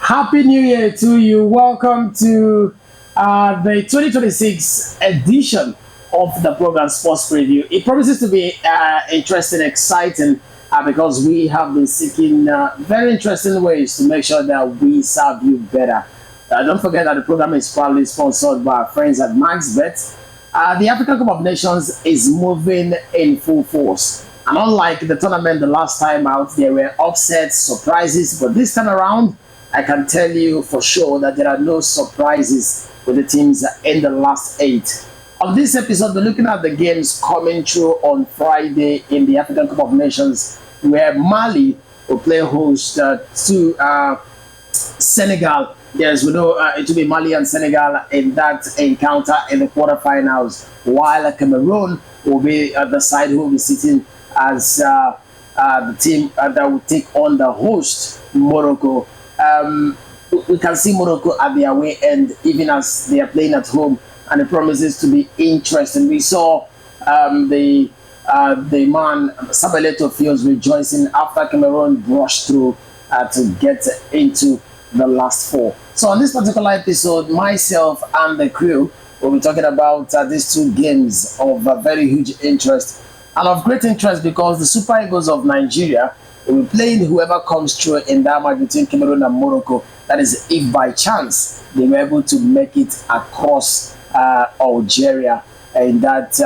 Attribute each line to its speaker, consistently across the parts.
Speaker 1: Happy New Year to you. Welcome to the 2026 edition of the program Sports Preview. It promises to be interesting, exciting, because we have been seeking very interesting ways to make sure that we serve you better. Don't forget that the program is proudly sponsored by our friends at MaxBet. The African Cup of Nations is moving in full force. And unlike the tournament the last time out, there were upsets, surprises, but this time around, I can tell you for sure that there are no surprises with the teams in the last eight. On this episode, we're looking at the games coming through on Friday in the African Cup of Nations, where Mali will play host to Senegal. Yes, we know it will be Mali and Senegal in that encounter in the quarterfinals, while Cameroon will be at the side who will be sitting as the team that will take on the host, Morocco. We can see Morocco at their way end, even as they are playing at home, and it promises to be interesting. We saw the man Samuel Eto'o Fields rejoicing after Cameroon brushed through to get into the last four. So on this particular episode, myself and the crew will be talking about these two games of very huge interest and of great interest because the Super Eagles of Nigeria will be playing whoever comes through in that match between Cameroon and Morocco. That is, if by chance they were able to make it across Algeria in that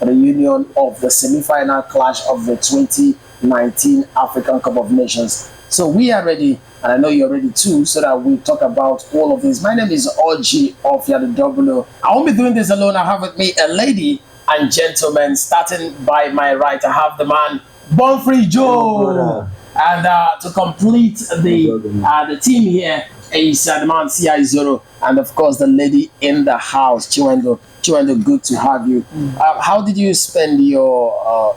Speaker 1: reunion of the semi-final clash of the 2019 African Cup of Nations. So we are ready, and I know you're ready too, so that we talk about all of this. My name is Oji of Yadudobolo. I won't be doing this alone. I have with me a lady and gentlemen. Starting by my right, I have the man Born Free Joe, and to complete the team here is the man CI Zoro, and of course the lady in the house, Chiwendo. Chiwendo, good to have you. How did you spend your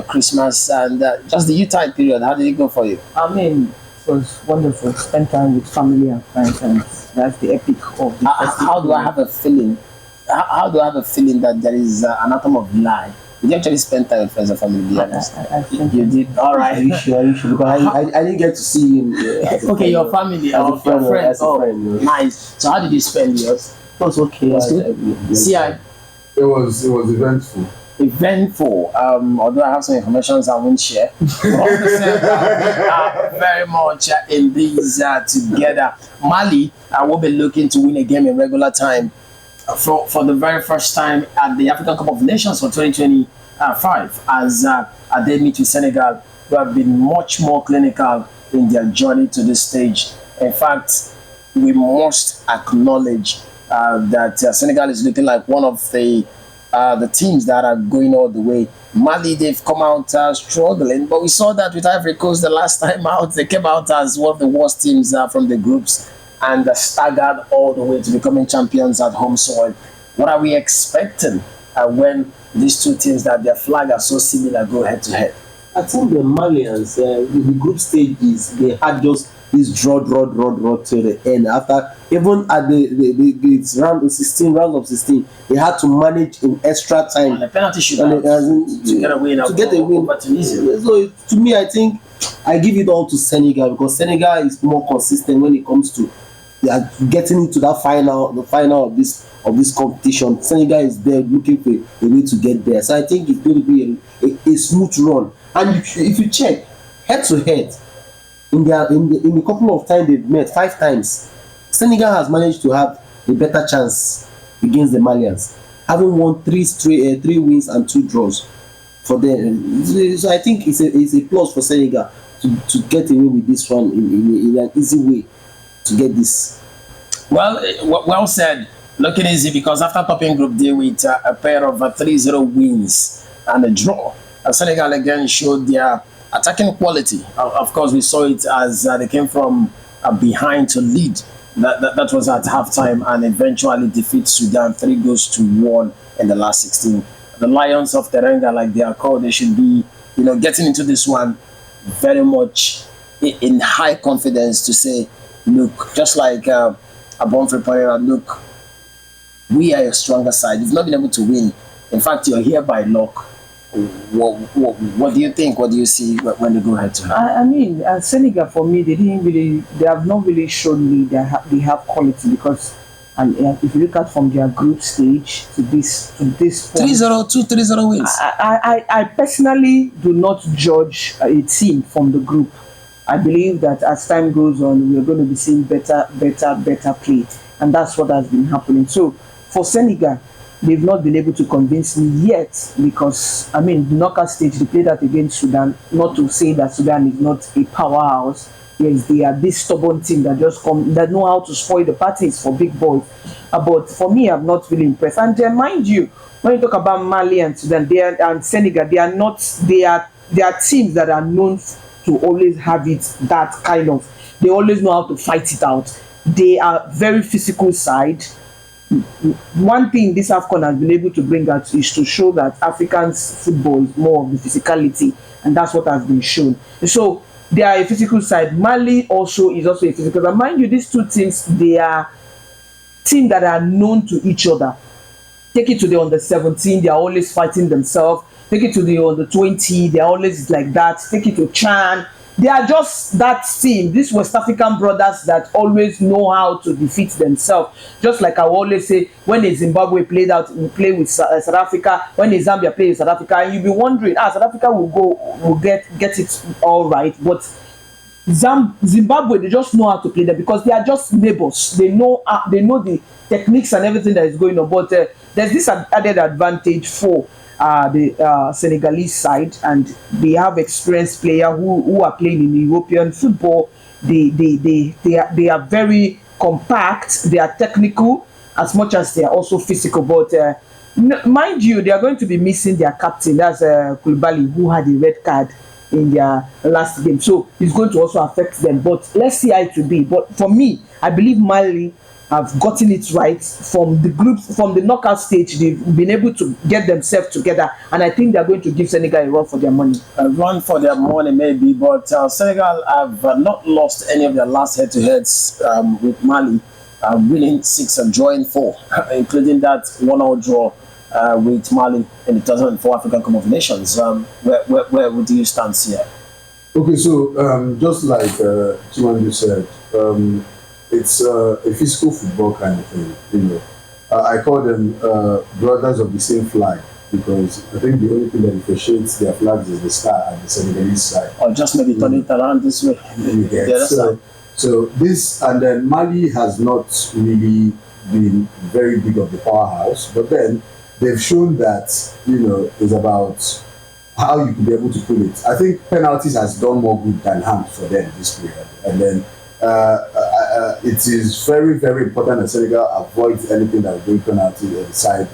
Speaker 1: Christmas and just the Yuletide period? How did it go for you?
Speaker 2: I mean, it was wonderful. Spend time with family and friends, and that's the epic of the festival.
Speaker 1: How do I have a feeling? How do I have a feeling that there is an atom of lie? Did you actually spend time with friends and family? Be honest.
Speaker 2: I think
Speaker 1: You did. All right.
Speaker 3: Are you sure? Because I didn't get to see him.
Speaker 1: Okay, your family,
Speaker 3: as a
Speaker 1: your
Speaker 3: friend,
Speaker 1: friends.
Speaker 3: as a
Speaker 1: Oh,
Speaker 3: friend, yeah.
Speaker 1: nice. So how did you spend yours?
Speaker 2: it was okay.
Speaker 1: Was good? See,
Speaker 4: It was eventful.
Speaker 1: eventful. Although I have some information I won't share. Very much in these together. Mali will be looking to win a game in regular time for the very first time at the African Cup of Nations for 2025 as they meet with Senegal, who have been much more clinical in their journey to this stage. In fact, we must acknowledge that Senegal is looking like one of the teams that are going all the way. Mali, they've come out struggling, but we saw that with Ivory Coast the last time out. They came out as one of the worst teams from the groups and staggered all the way to becoming champions at home soil. What are we expecting when these two teams that their flag are so similar go head to head?
Speaker 3: I think the Malians, the group stages, they had just this draw to the end. After even at the round of 16, they had to manage in extra time.
Speaker 1: And the penalty shootout to get a win over Tunisia.
Speaker 3: So to me, I think I give it all to Senegal because Senegal is more consistent when it comes to getting into the final of this competition. Senegal is there looking for a way to get there. So I think it's going to be a smooth run. And if you check head to head, in a couple of times they've met 5 times, Senegal has managed to have a better chance against the Malians, having won 3 wins and 2 draws for them. So I think it's a plus for Senegal to get away with this one in an easy way to get this.
Speaker 1: Well said. Looking easy because after topping Group D with a pair of 3-0 wins and a draw, Senegal again showed their attacking quality. Of course, we saw it as they came from behind to lead. That was at halftime and eventually defeat Sudan 3-1 in the last 16. The Lions of Teranga, like they are called, they should be, getting into this one very much in high confidence to say, look, just like a Bonfrey pointed out, look, we are a stronger side. You've not been able to win. In fact, you're here by luck. What do you think? What do you see when they go head to head?
Speaker 2: I mean, Senegal for me, they have not really shown me they have quality because, and if you look at from their group stage to this point,
Speaker 1: 3-0, 2-3-0 wins.
Speaker 2: I personally do not judge a team from the group. I believe that as time goes on, we are going to be seeing better play, and that's what has been happening. So for Senegal, they've not been able to convince me yet because I mean the knockout stage they played that against Sudan. Not to say that Sudan is not a powerhouse. Yes, they are this stubborn team that know how to spoil the parties for big boys. But for me, I'm not really impressed. And mind you, when you talk about Mali and Sudan, and Senegal, they are teams that are known to always have it that kind of. They always know how to fight it out. They are very physical side. One thing this AFCON has been able to bring out is to show that Africans football is more of the physicality, and that's what has been shown. So they are a physical side. Mali also is also a physical. And mind you, these two teams, they are teams that are known to each other. Take it to the under 17, they are always fighting themselves. Take it to the under 20, they are always like that. Take it to Chan. They are just that team, these West African brothers that always know how to defeat themselves. Just like I always say, when a Zimbabwe play with South Africa, when a Zambia play with South Africa, and you'll be wondering, South Africa will get it all right, but Zimbabwe, they just know how to play them because they are just neighbors. They know the techniques and everything that is going on. But there's this added advantage for the Senegalese side, and they have experienced players who are playing in European football. They are very compact. They are technical as much as they are also physical. But mind you, they are going to be missing their captain. That's Koulibaly, who had a red card in their last game, so it's going to also affect them. But let's see how it will be. But for me, I believe Mali have gotten it right from the group, from the knockout stage. They've been able to get themselves together, and I think they're going to give Senegal a run for their money.
Speaker 1: A run for their money, maybe, but Senegal have not lost any of their last head-to-heads with Mali, winning 6 and drawing 4, including that 1-0 draw with Mali in the 2004 African Cup of Nations. Where would you stand here?
Speaker 4: Okay, so just like Chimandu said, it's a physical football kind of thing, you know. I call them brothers of the same flag because I think the only thing that differentiates their flags is the star at the Senegalese side.
Speaker 1: Or just maybe turn it around this way.
Speaker 4: So this, and then Mali has not really been very big of the powerhouse, but then they've shown that, you know, it's about how you could be able to pull it. I think penalties has done more good than harm for them this period. And then it is very, very important that Senegal avoids anything that will bring penalty on the side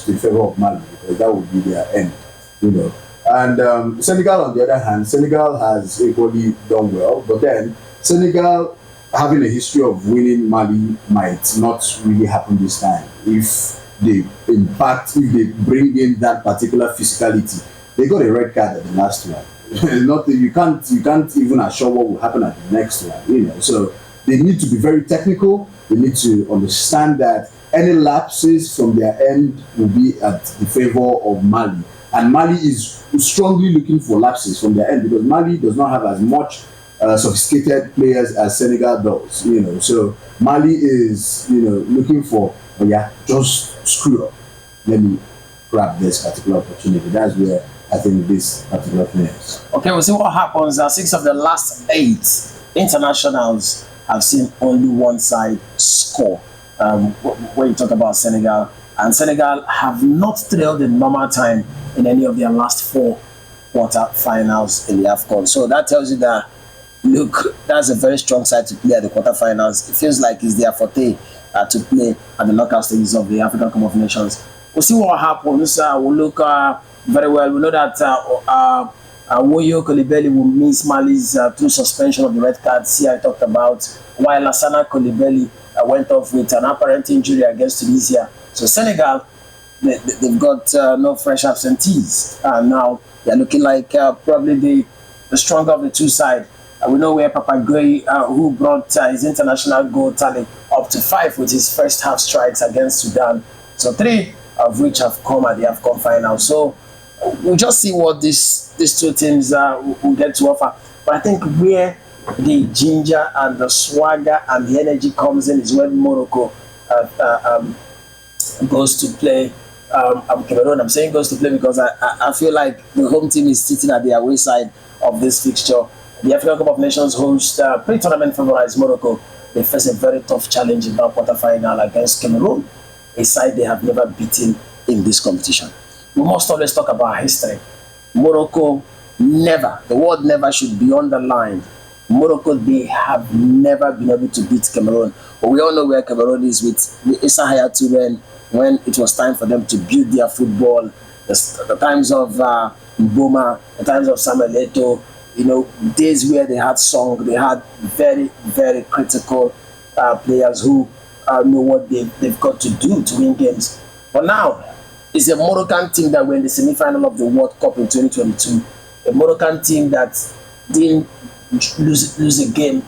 Speaker 4: in favor of Mali, because that would be their end, you know. And Senegal, on the other hand, Senegal has equally done well, but then Senegal having a history of winning Mali might not really happen this time if they bring in that particular physicality. They got a red card at the last one. You can't even assure what will happen at the next one, you know. So they need to be very technical. They need to understand that any lapses from their end will be at the favor of Mali, and Mali is strongly looking for lapses from their end because Mali does not have as much sophisticated players as Senegal does, you know. So Mali is, you know, looking for, oh yeah, just screw up, let me grab this particular opportunity. That's where I think this particular thing is.
Speaker 1: Okay, we'll see what happens. 6 of the last 8 internationals have seen only one side score. When you talk about Senegal, and Senegal have not trailed in normal time in any of their last 4 quarter-finals in the AFCON. So that tells you that, look, that's a very strong side to play at the quarter-finals. It feels like it's their forte to play at the knockout stages of the African Cup of Nations. We'll see what happens. We'll look very well. We know that Woyo Koulibaly will miss Mali's through suspension of the red card. See, I talked about, while Lassana Koulibaly went off with an apparent injury against Tunisia. So Senegal, they've got no fresh absentees. Now they're looking like probably the stronger of the two sides. We know where Papa Gueye, who brought his international goal tally up to 5 with his first half strikes against Sudan. So 3 of which have come at the AFCON final. So we'll just see what these two teams will get to offer. But I think where the ginger and the swagger and the energy comes in is when Morocco goes to play Cameroon. I'm saying goes to play because I feel like the home team is sitting at the away side of this fixture. The African Cup of Nations host pre-tournament favourites Morocco. They face a very tough challenge in that quarter-final against Cameroon, a side they have never beaten in this competition. We must always talk about history. Morocco never, the word never should be underlined. Morocco, they have never been able to beat Cameroon. But we all know where Cameroon is with the Issa Hayatou when it was time for them to build their football. The times of Mboma, the times of Samuel Eto'o, days where they had song, they had very, very critical players who know what they've got to do to win games. But now, it's a Moroccan team that were in the semi-final of the World Cup in 2022. A Moroccan team that didn't lose a game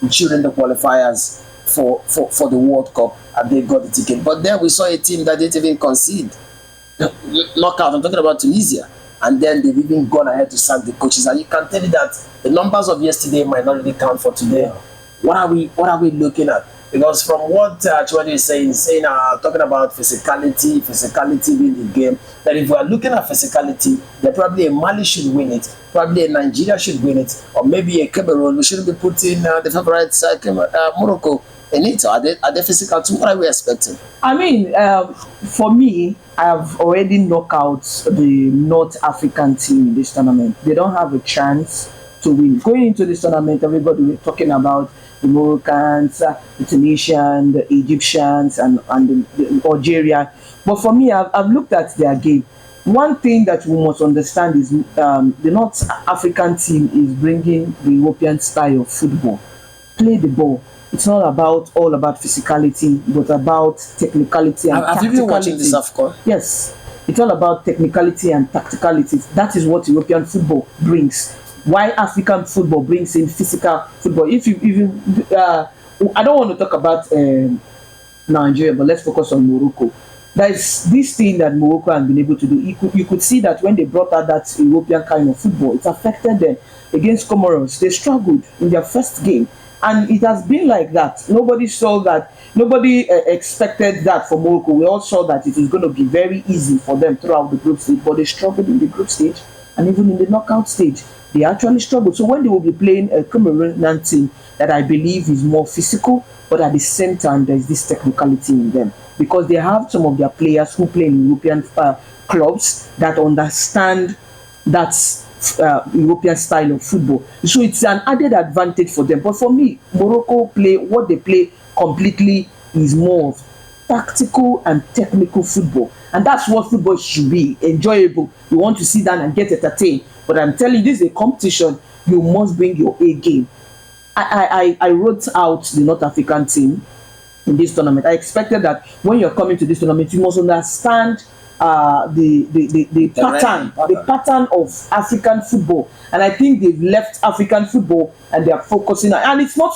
Speaker 1: during the qualifiers for the World Cup, and they got the ticket. But then we saw a team that didn't even concede knockout. I'm talking about Tunisia. And then they've even gone ahead to sack the coaches. And you can tell me that the numbers of yesterday might not really count for today. What are we looking at? Because from what Chwadi is saying talking about physicality being the game, that if we are looking at physicality, then probably a Mali should win it, probably a Nigeria should win it, or maybe a Cameroon. We shouldn't be putting the favorite Morocco in it. Are they physical too? What are we expecting?
Speaker 2: I mean, for me, I have already knocked out the North African team in this tournament. They don't have a chance to win. Going into this tournament, everybody was talking about the Moroccans, the Tunisians, the Egyptians, and the Algeria. But for me, I've looked at their game. One thing that we must understand is the North African team is bringing the European style of football. Play the ball. It's not all about physicality, but about technicality and tacticality.
Speaker 1: Have you been watching this AFCON?
Speaker 2: Yes. It's all about technicality and tacticality. That is what European football brings. Why African football brings in physical football. I don't want to talk about Nigeria, but let's focus on Morocco. There's this thing that Morocco has been able to do. You could see that when they brought out that European kind of football, it affected them. Against Comoros, they struggled in their first game. And it has been like that. Nobody saw that. Nobody expected that for Morocco. We all saw that it was going to be very easy for them throughout the group stage. But they struggled in the group stage and even in the knockout stage. They actually struggled. So when they will be playing a Cameroonian team that I believe is more physical, but at the same time there's this technicality in them. Because they have some of their players who play in European clubs that understand that European style of football. So it's an added advantage for them. But for me, Morocco what they play completely is more of tactical and technical football. And that's what football should be, enjoyable. You want to sit down and get entertained. But I'm telling you, this is a competition. You must bring your A game. I wrote out the North African team in this tournament. I expected that when you're coming to this tournament, you must understand the pattern of African football, and I think they've left African football and they are focusing on, and it's not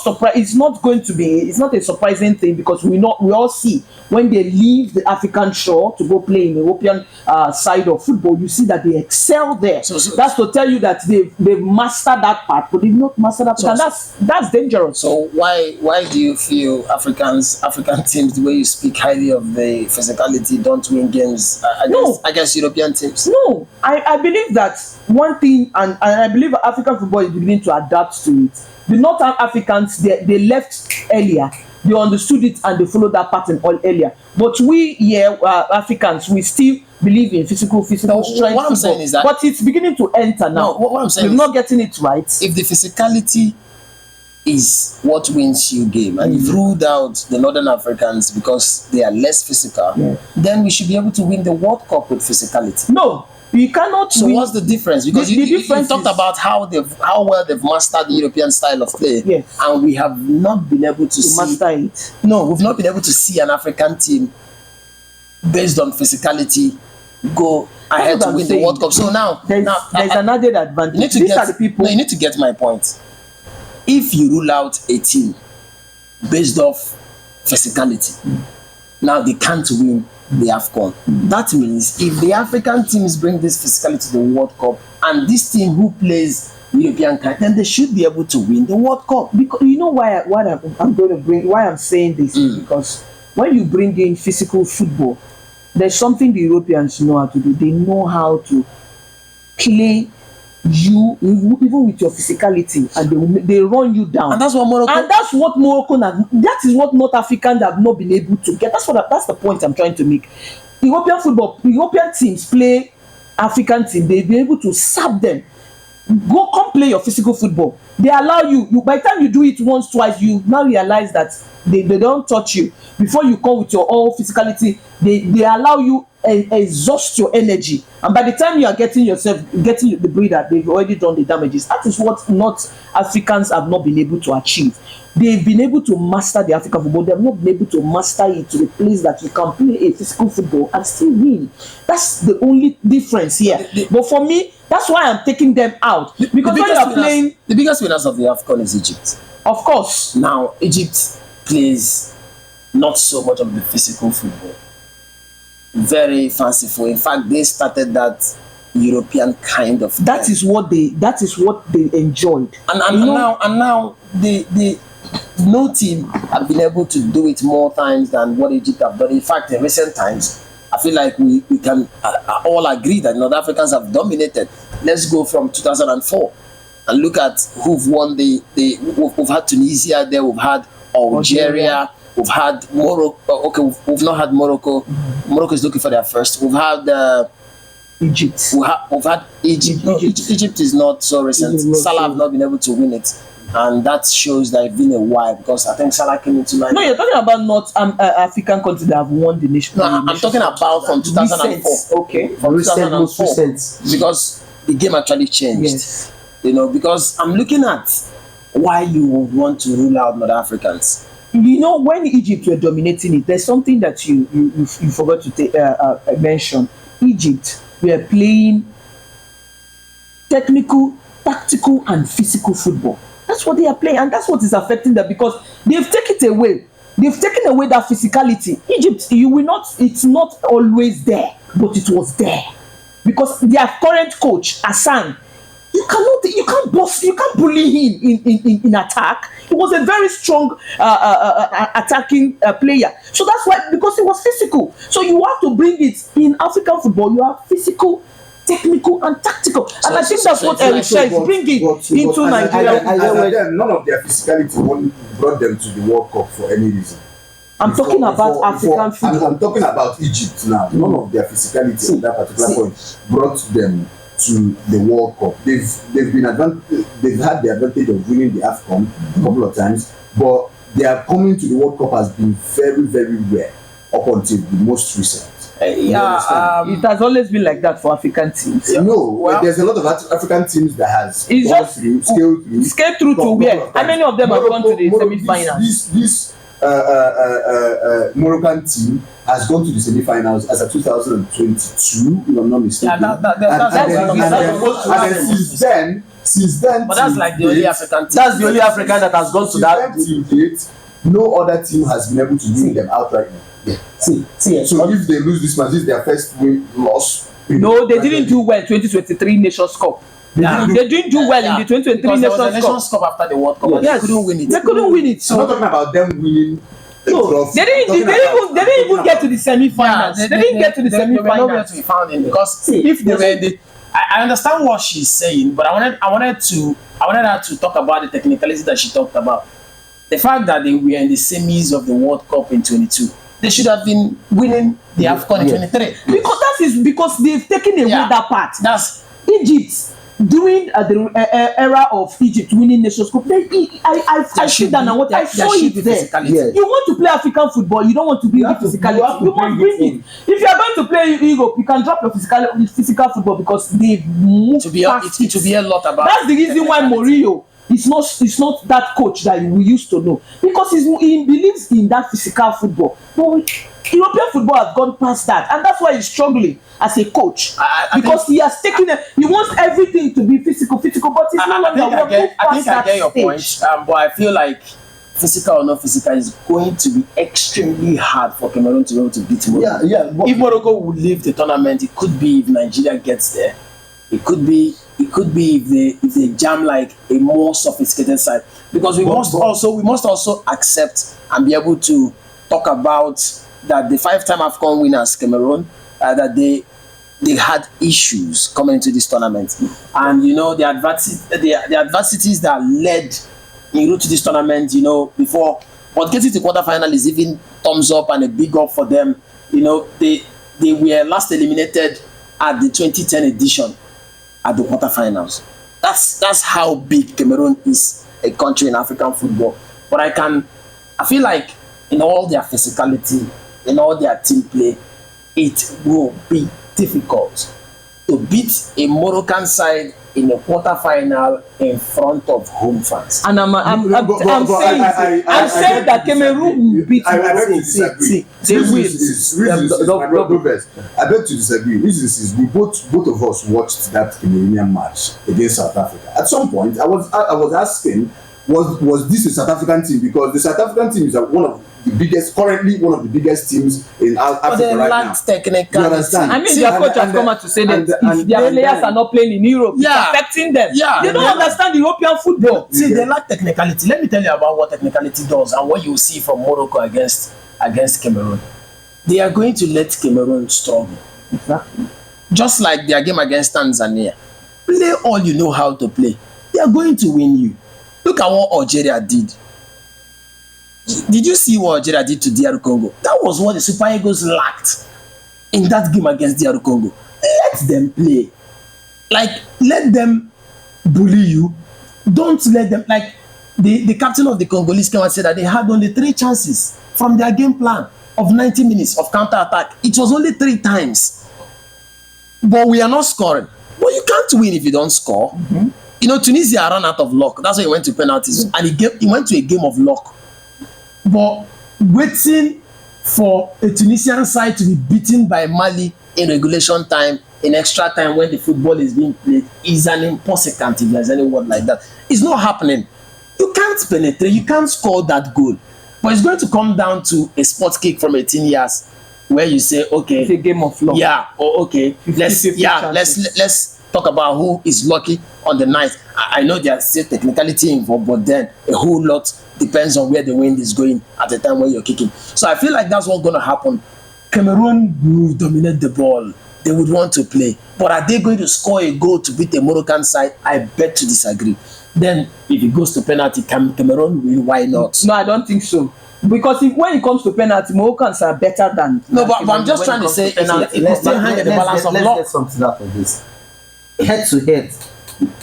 Speaker 2: a surprising thing, because we all see when they leave the African shore to go play in the European side of football, you see that they excel there. So that's to tell you that they've mastered that part, but they've not mastered that part, and that's dangerous.
Speaker 1: So why do you feel African teams, the way you speak highly of the physicality, don't win games against European teams?
Speaker 2: No, I believe that one thing, and I believe African football is beginning to adapt to it. The North Africans, they left earlier. They understood it and they followed that pattern all earlier. But we here, Africans, we still believe in physical strength.
Speaker 1: What I'm saying is that,
Speaker 2: but it's beginning to enter now.
Speaker 1: No, what I'm saying
Speaker 2: we're not getting it right.
Speaker 1: If the physicality is what wins you game, and you've ruled out the Northern Africans because they are less physical, then we should be able to win the World Cup with physicality.
Speaker 2: No, you cannot.
Speaker 1: So what's the difference? Because you talked about how well they've mastered the European style of play,
Speaker 2: yes,
Speaker 1: and we have not been able to
Speaker 2: master it.
Speaker 1: No, we've not been able to see an African team based on physicality go ahead to win the World Cup. So now there's
Speaker 2: an added advantage. These are the people.
Speaker 1: No, you need to get my point. If you rule out a team based off physicality,
Speaker 5: Now they can't win the AFCON. That means if the African teams bring this physicality to the World Cup, and this team who plays European kind, then they should be able to win the World Cup.
Speaker 2: Because you know why why I'm saying this is because when you bring in physical football, there's something the Europeans know how to do. They know how to play you even with your physicality, and they run you down.
Speaker 5: And that's what Morocco.
Speaker 2: That is what North Africans have not been able to get. That's the point I'm trying to make. European teams play African team. They'll be able to sap them. Come play your physical football. They allow you. By the time you do it once, twice, you now realize that they don't touch you. Before you come with your all physicality, they allow you exhaust your energy, and by the time you are getting the breather, they've already done the damages. That is what North Africans have not been able to achieve. They've been able to master the African football. They have not been able to master it to the place that you can play a physical football and still win. That's the only difference here. But for me, that's why I'm taking them out, because when you are playing,
Speaker 5: the biggest winners of the AFCON is Egypt.
Speaker 2: of course.
Speaker 5: Now Egypt plays not so much of the physical football. Very fanciful. In fact, they started that European kind of.
Speaker 2: That is what they enjoyed.
Speaker 5: And now the no team have been able to do it more times than what Egypt have done. In fact, in recent times, I feel like we can all agree that North Africans have dominated. Let's go from 2004 and look at who've won we've had Tunisia there, we've had Algeria. We've had Morocco. Okay, we've not had Morocco. Morocco is looking for their first. We've had
Speaker 2: Egypt.
Speaker 5: We've had Egypt. No, Egypt is not so recent. Salah have not been able to win it, and that shows that it's been a while, because I think Salah came into line.
Speaker 2: No, you're talking about North African countries that have won the nation.
Speaker 5: No, I'm talking about from 2004.
Speaker 2: Okay.
Speaker 5: From 2004.
Speaker 3: Recent.
Speaker 5: Because the game actually changed.
Speaker 2: Yes.
Speaker 5: Because I'm looking at why you would want to rule out North Africans.
Speaker 2: When Egypt were dominating it, there's something that you forgot to mention. Egypt were playing technical, tactical, and physical football. That's what they are playing, and that's what is affecting them, because they've taken it away. They've taken away that physicality. Egypt, it's not always there, but it was there. Because their current coach, Hassan, you can't bully him in attack. He was a very strong attacking player. So that's why, because he was physical. So you have to bring it in African football. You have physical, technical, and tactical. And I think that's what Eric says. Bring it into Nigeria.
Speaker 4: None of their physicality brought them to the World Cup for any reason.
Speaker 2: I'm talking about African football.
Speaker 4: I'm talking about Egypt now. None of their physicality at that particular point brought them to the World Cup. They've had the advantage of winning the AFCON a couple of times, but their coming to the World Cup has been very, very rare up until the most recent.
Speaker 2: It has always been like that for African teams.
Speaker 4: There's a lot of African teams that has
Speaker 2: scaled through to where? How many of them have gone to the semi-finals?
Speaker 4: This Moroccan team has gone to the semi-finals as a 2022, if I'm not mistaken. Since then,
Speaker 5: but that's like the only African team.
Speaker 3: That's the only African that has gone to that.
Speaker 4: No other team has been able to win them outright.
Speaker 3: See.
Speaker 4: So if they lose this match, this is their first loss.
Speaker 2: No, they didn't do well. 2023 Nations Cup. They didn't do well in the 2023
Speaker 5: Nations Cup after the World Cup.
Speaker 2: Yes.
Speaker 5: They couldn't win it.
Speaker 2: They couldn't win it.
Speaker 4: I'm not talking about them winning.
Speaker 2: No, they didn't even get to the semi-finals. They didn't get to the semi-finals.
Speaker 5: They were nowhere to be found in, because if they were I understand what she's saying, but I wanted her to talk about the technicality that she talked about. The fact that they were in the semis of the World Cup in 22. They should have been winning the AFCON in 23.
Speaker 2: Because they've taken away that part.
Speaker 5: That's
Speaker 2: Egypt. During the era of Egypt winning Nations Cup, I sit down and I saw it there.
Speaker 3: Yes.
Speaker 2: You want to play African football, you don't want to bring the physicality. You must bring it. If you are going to play Europe, you can drop your physical football, because they've moved past it.
Speaker 5: To be a lot about.
Speaker 2: That's the reason why Mourinho is not that coach that we used to know, because he believes in that physical football. But European football has gone past that, and that's why he's struggling as a coach, because he has taken he wants everything to be physical, but he's no longer working past that stage.
Speaker 5: I get your point, but I feel like physical or not physical, it's going to be extremely hard for Cameroon to be able to beat Morocco.
Speaker 3: Yeah. But
Speaker 5: If Morocco would leave the tournament, it could be if Nigeria gets there. It could be if they jam like a more sophisticated side. Because we must also accept and be able to talk about that the 5-time AFCON winners, Cameroon, that they had issues coming into this tournament. And the adversities that led in route to this tournament, before, but getting to quarterfinal is even thumbs up and a big up for them. They were last eliminated at the 2010 edition at the quarterfinals. That's how big Cameroon is a country in African football. But I feel like in all their physicality, in all their team play, it will be difficult to beat a Moroccan side in a quarterfinal in front of home fans.
Speaker 2: And I'm saying that Cameroon will beat Morocco.
Speaker 4: They will. I beg to disagree. Reasons is we both of us watched that Cameroonian match against South Africa. At some point, I was asking, was this a South African team? Because the South African team is currently one of the biggest teams in Africa right now.
Speaker 5: Technical.
Speaker 4: You understand?
Speaker 2: I mean, their coach has come out to say that if their players are not playing in Europe, it's affecting them.
Speaker 5: Yeah.
Speaker 2: They don't understand European football.
Speaker 5: See, they lack technicality. Let me tell you about what technicality does and what you see from Morocco against Cameroon. They are going to let Cameroon struggle.
Speaker 2: Exactly.
Speaker 5: Just like their game against Tanzania. Play all you know how to play. They are going to win you. Look at what Algeria did. Did you see what Algeria did to DR Congo? That was what the Super Eagles lacked in that game against DR Congo. Let them play. Let them bully you. Don't let them, the captain of the Congolese came and said that they had only 3 chances from their game plan of 90 minutes of counter-attack. It was only 3 times. But we are not scoring. But you can't win if you don't score.
Speaker 2: Mm-hmm.
Speaker 5: Tunisia ran out of luck. That's why he went to penalties. And he went to a game of luck. But waiting for a Tunisian side to be beaten by Mali in regulation time, in extra time when the football is being played, is an impossibility, if there's any word like that. It's not happening. You can't penetrate, you can't score that goal. But it's going to come down to a spot kick from 18 years where you say, okay,
Speaker 2: It's a game of luck.
Speaker 5: yeah, okay, let's talk about who is lucky on the night. I know there's still technicality involved, but then a whole lot depends on where the wind is going at the time when you're kicking. So I feel like that's what's going to happen. Cameroon will dominate the ball. They would want to play. But are they going to score a goal to beat the Moroccan side? I beg to disagree. Then if it goes to penalty, Cameroon will, why not?
Speaker 2: No, I don't think so. Because when it comes to penalty, Moroccans are better than.
Speaker 5: No, but I'm just trying to say it could still hang in the balance of luck.
Speaker 3: Let's get something out of this. Head to head,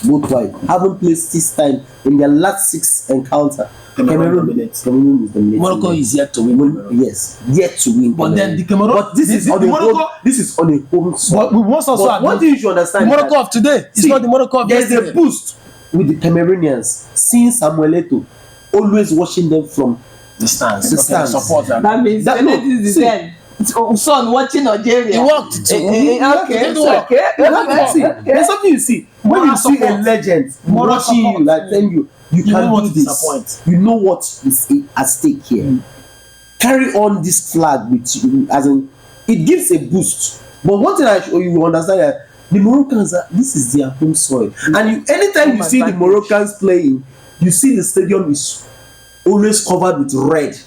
Speaker 3: both wide. Haven't played 6 times in their last 6 encounter. Cameroon is dominating.
Speaker 5: Morocco is yet to win. Cameroon.
Speaker 3: Yes, yet to win.
Speaker 5: But then the Cameroon.
Speaker 3: But this is on a home soil.
Speaker 5: But we must also
Speaker 3: But what you should understand?
Speaker 5: Morocco of today is not the Morocco of
Speaker 3: There's
Speaker 5: yesterday.
Speaker 3: a boost with the Cameroonians, seeing Samuel Eto'o, always watching them from
Speaker 5: the stance.
Speaker 3: The
Speaker 5: Okay,
Speaker 3: stance.
Speaker 5: support that.
Speaker 2: That means
Speaker 3: That-
Speaker 2: Benet
Speaker 3: no,
Speaker 2: is
Speaker 3: see.
Speaker 2: the 10. Son watching Algeria.
Speaker 5: He worked too.
Speaker 2: Okay,
Speaker 3: See, there's something you see when you see a
Speaker 5: support.
Speaker 3: legend
Speaker 5: Moral
Speaker 3: watching you,
Speaker 5: support.
Speaker 3: like telling you
Speaker 5: You
Speaker 3: can
Speaker 5: know what
Speaker 3: do
Speaker 5: to
Speaker 3: this.
Speaker 5: disappoint.
Speaker 3: You know what is at stake here. Carry on this flag with you, as in it gives a boost. But one thing you will understand that the Moroccans this is their home soil, and anytime you see the Moroccans playing, you see the stadium is always covered with red.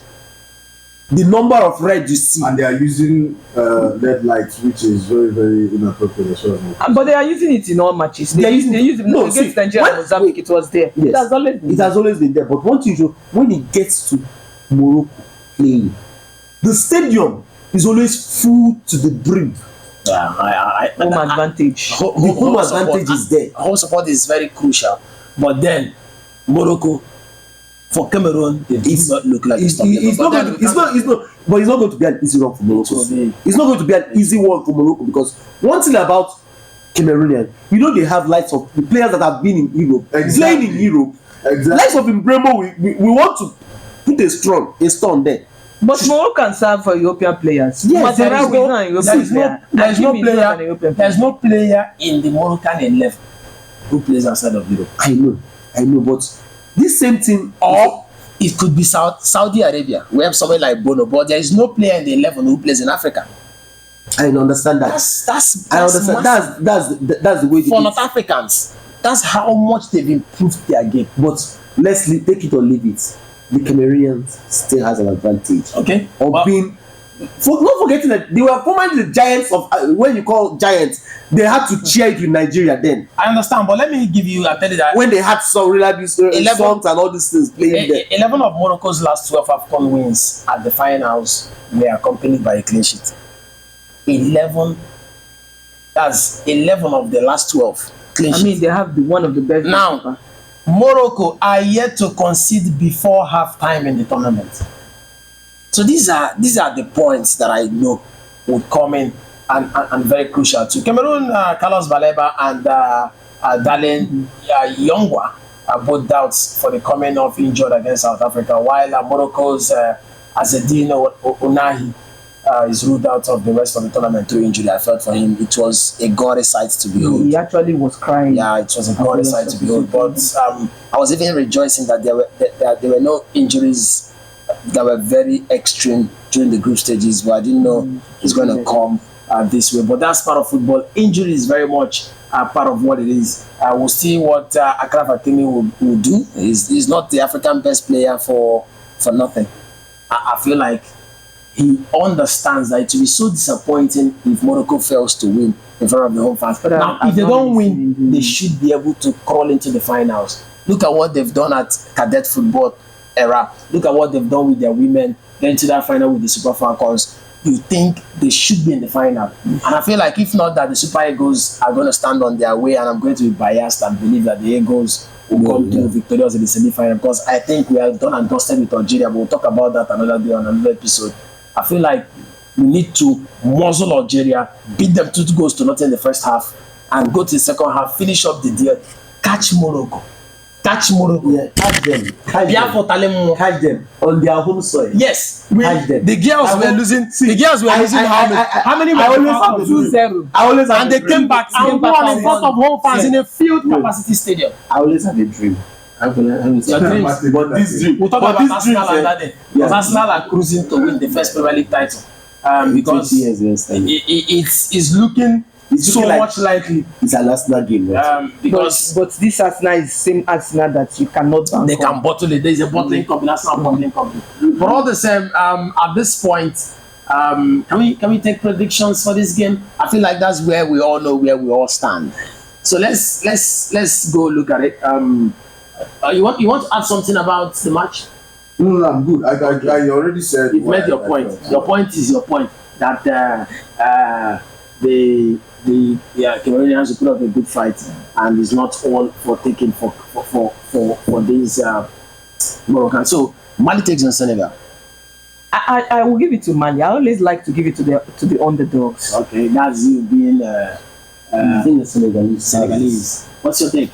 Speaker 3: The number of red you see.
Speaker 4: And they are using LED lights, which is very, very inappropriate as well.
Speaker 2: But they are using it in all matches. They use it
Speaker 3: No,
Speaker 2: against
Speaker 3: see,
Speaker 2: Nigeria and Mozambique. It was there.
Speaker 3: Yes.
Speaker 2: It has always been.
Speaker 3: It has always been there. But one thing, when it gets to Morocco playing, the stadium is always full to the brim.
Speaker 2: home advantage.
Speaker 3: The home advantage is there.
Speaker 5: Home support is very crucial. But then Morocco, for Cameroon, they do not look like
Speaker 3: It's not going to be an easy one for Morocco. It's not going to be an easy one for Morocco, because one thing about Cameroonian, they have lights of the players that have been in Europe, playing in Europe.
Speaker 4: Exactly.
Speaker 3: Lights of Mbremo, we want to put a stone there.
Speaker 2: But Morocco can serve for European players.
Speaker 3: Yes,
Speaker 5: there is no player in the Moroccan 11 who plays outside of Europe.
Speaker 3: I know, but this same thing.
Speaker 5: Or it could be Saudi Arabia. We have somewhere like Bono, but there is no player in the 11 who plays in Africa.
Speaker 3: I understand that.
Speaker 5: That's
Speaker 3: I understand. That's the way
Speaker 5: for North Africans. That's how much they've improved their game.
Speaker 3: But let's take it or leave it. The Cameroonians still has an advantage.
Speaker 5: Okay.
Speaker 3: Of being, not forgetting that they were formerly the giants of when you call giants, they had to cheer it with Nigeria then.
Speaker 5: I understand, but let me give you. I tell you that
Speaker 3: when they had some reliable songs and all these things playing there.
Speaker 5: 11 of Morocco's last 12 AFCON wins at the finals were accompanied by a clean sheet. 11. That's 11 of the last 12 clean sheets.
Speaker 2: I mean, they have one of the best.
Speaker 5: Now, Morocco are yet to concede before halftime in the tournament. So these are the points that I know would come in and very crucial too. Cameroon, Carlos Baleba and Dalen Yongwa are both doubts for the coming of injured against South Africa, while Morocco's Azedine Onahi is ruled out of the rest of the tournament through injury. I felt for him it was a gory sight to behold.
Speaker 2: He actually was crying.
Speaker 5: Yeah, it was a gory sight to behold. But I was even rejoicing that there were no injuries that were very extreme during the group stages, but I didn't know it's going to come this way. But that's part of football. Injury is very much part of what it is. We'll see what Akraf Hakimi will do. He's not the African best player for nothing. I feel like he understands that it will be so disappointing if Morocco fails to win in front of the home fans. Now, if they don't win, they should be able to crawl into the finals. Look at what they've done at cadet football era. Look at what they've done with their women, getting to that final with the Super Falcons. You think they should be in the final. And I feel like if not that, the Super Eagles are going to stand on their way, and I'm going to be biased and believe that the Eagles will come to victorious in the semi-final, because I think we are done and dusted with Algeria, but we'll talk about that another day on another episode. I feel like we need to muzzle Algeria, beat them 2-0 in the first half, and go to the second half, finish up the deal, catch Morocco. Catch Morocco.
Speaker 3: Yeah, catch them. Catch them on their home soil.
Speaker 5: Yes,
Speaker 3: catch them.
Speaker 5: The girls were losing. The girls were losing how many?
Speaker 3: I always have 2-0. I always have
Speaker 5: and they came back and won in front of home fans in a filled capacity stadium.
Speaker 3: I always have a dream.
Speaker 5: But this dream, we'll talk about Arsenal and that day. Because Arsenal are cruising to win the first Premier League title. Because it's looking so like much likely.
Speaker 3: It's an Arsenal game, right?
Speaker 5: Because
Speaker 2: but this Arsenal is the same Arsenal that you cannot bank.
Speaker 5: They can bottle it. There is a bottling company, Arsenal bottling company. But all the same, at this point, can we take predictions for this game? I feel like that's where we all know where we all stand. So let's go look at it. You want to add something about the match?
Speaker 4: No, I'm good. I already said.
Speaker 5: You've made your point. Your point is your point that the Cameroonians will put up a good fight, and it's not all for taking for these Moroccans. So Mali takes on Senegal.
Speaker 2: I will give it to Mali. I always like to give it to the underdogs.
Speaker 5: Okay, that's you being
Speaker 3: I think the
Speaker 5: Senegalese. What's your take?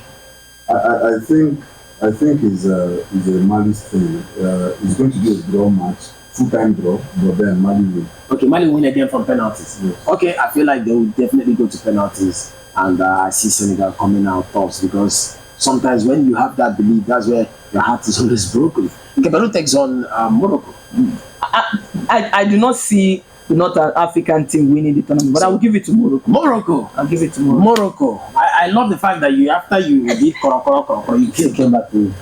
Speaker 4: I think it's a Mali's thing. It's going to be a draw match, full-time draw, but then Mali win.
Speaker 5: Okay, Mali win again from penalties.
Speaker 4: Yes.
Speaker 5: Okay, I feel like they will definitely go to penalties, and I see Senegal coming out tops, because sometimes when you have that belief, that's where your heart is always broken. Cameroon takes on Morocco.
Speaker 2: I do not see not an African team winning the tournament, but I will give it to Morocco.
Speaker 5: Morocco.
Speaker 2: I'll give it to Morocco.
Speaker 5: I love the fact that after you did Koro, you came back to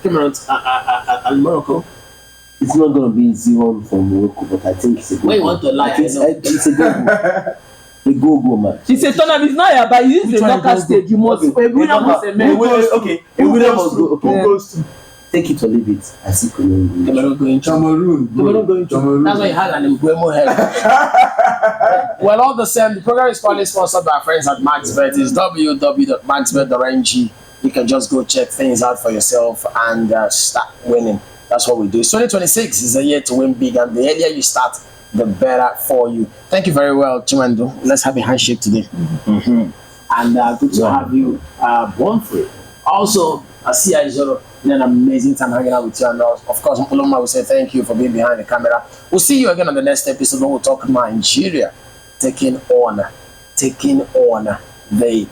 Speaker 5: Cameroon and Morocco.
Speaker 3: It's not going to be 0 for Morocco, but I think it's a good.
Speaker 5: Where you want to lie?
Speaker 3: It's a good go match.
Speaker 2: It's a tournament. It's not here, but you use the knockout stage. You must.
Speaker 3: Okay, a winner must go. Okay, who goes to? Take it or leave it. I see Cameroon
Speaker 5: going.
Speaker 4: Cameroon.
Speaker 5: That's why you had an Mbuemo head. Well, all the same, the program is probably sponsored by our friends at MaxBet. It's www.maxbet.ng. You can just go check things out for yourself and start winning. That's what we do. 2026 is a year to win big, and the earlier you start, the better for you. Thank you very well, Chimando. Let's have a handshake today. Mm-hmm. And good to have you born free. Also, I see Ijoro. An amazing time hanging out with you, and of course Mpuloma will say thank you for being behind the camera. We'll see you again on the next episode when we'll talk Nigeria taking on the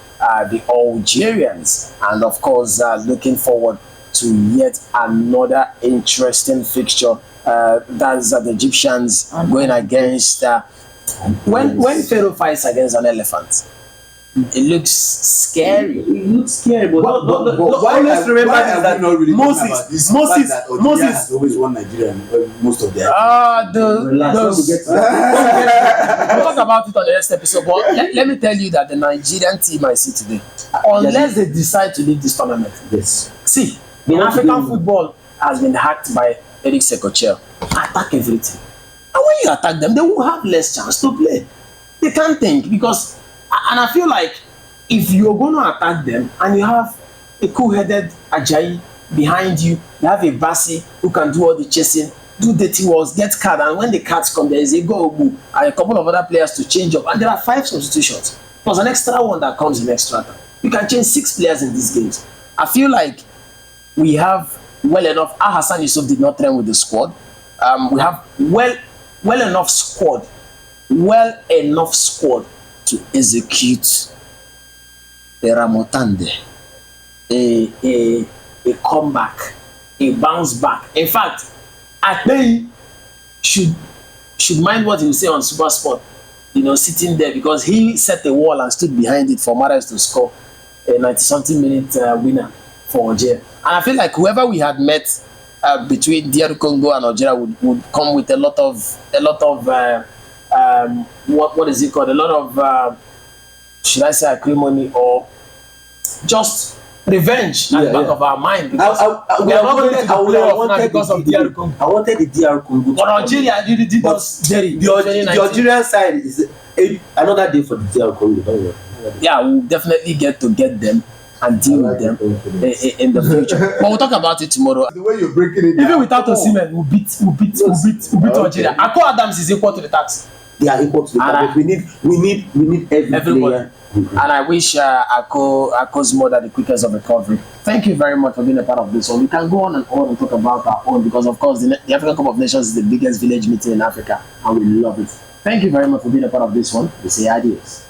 Speaker 5: Algerians, and of course looking forward to yet another interesting fixture. That's the Egyptians going against. When Pharaoh fights against an elephant, it looks scary.
Speaker 2: It looks scary, but
Speaker 4: why
Speaker 5: always remember
Speaker 4: why
Speaker 5: this,
Speaker 4: are
Speaker 5: that
Speaker 4: we not really
Speaker 5: Moses-
Speaker 4: talking about this
Speaker 5: Moses-
Speaker 4: fact that Algeria
Speaker 5: Moses-
Speaker 4: has always won Nigeria in most of their
Speaker 2: relax, when we get to
Speaker 5: We'll talk about it on the next episode. But let me tell you that the Nigerian team I see today, unless they decide to leave this tournament,
Speaker 3: Yes.
Speaker 5: see,
Speaker 2: They
Speaker 5: in
Speaker 2: want to
Speaker 5: African
Speaker 2: win.
Speaker 5: football has been hacked by Eric Sekochel. Attack everything. And when you attack them, they will have less chance to play. They can't think because, and I feel like if you're going to attack them and you have a cool-headed Ajayi behind you, you have a Bassi who can do all the chasing, do dirty works, get card, and when the cards come, there is a goal and a couple of other players to change up, and there are 5 substitutions. Plus an extra one that comes in extra time. You can change 6 players in these games. I feel like we have well enough. Hassan Yusuf did not train with the squad. We have well enough squad to execute a Ramotande, a comeback, a bounce back. In fact, Atei should mind what he will say on Super Sport, sitting there, because he set the wall and stood behind it for Mahrez to score a 90-something minute winner for Algeria. And I feel like whoever we had met between DR Congo and Algeria would come with a lot of what is it called? A lot of should I say acrimony, or just revenge at the back of our mind, because we are not going to the playoff now because of DR Congo.
Speaker 3: I wanted the DR Congo.
Speaker 5: But Algeria did us Jerry.
Speaker 3: The Algerian side is another day for the DR Congo. Don't worry.
Speaker 5: Yeah, we'll definitely get them and deal with them in the future. But we'll talk about it tomorrow.
Speaker 4: The way you're breaking it
Speaker 5: Even
Speaker 4: down.
Speaker 5: without Osimhen, we'll beat Algeria. Akko Adams is equal to the tax.
Speaker 3: They are equal to the target. We need every player.
Speaker 5: And I wish Akko's mother the quickest of recovery. Thank you very much for being a part of this one. We can go on and talk about our own, because of course the African Cup of Nations is the biggest village meeting in Africa, and we love it. Thank you very much for being a part of this one. We say adios.